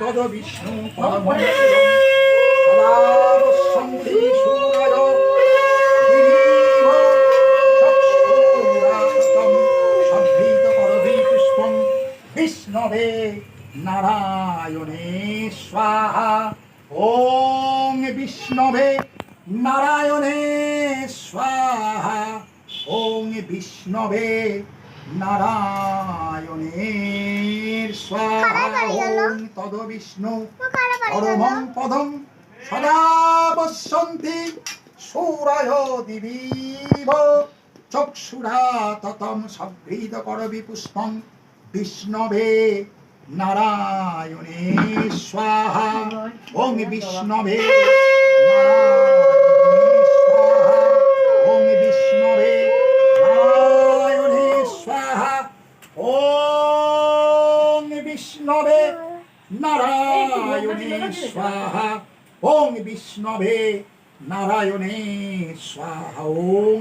তদ বিষ্ণু পরমং সদা বসন্তি সূরয় দিবীব চক্ষুরাততম সভৃত করবি পুষ্পং বিষ্ণবে নারায়ণে স্বাহা। ওং বিষ্ণবে নারায়ণে স্বাহা। ওং বিষ্ণবে নারায়ণে স্বাহা। ওং তদ বিষ্ণু পরমং পদং সদা পশ্যন্তি সূরয় দিবীব চক্ষুরাততম সভৃত করবি পুষ্পং বিষ্ণবে নারায়ণে স্বাহা। ওং বিষ্ণবে ওং বিষ্ণবে নারায়ণে স্বাহা। ওং বিষ্ণবে নারায়ণে স্বাহা। ওং বিষ্ণবে নারায়ণে স্বাহা। ওং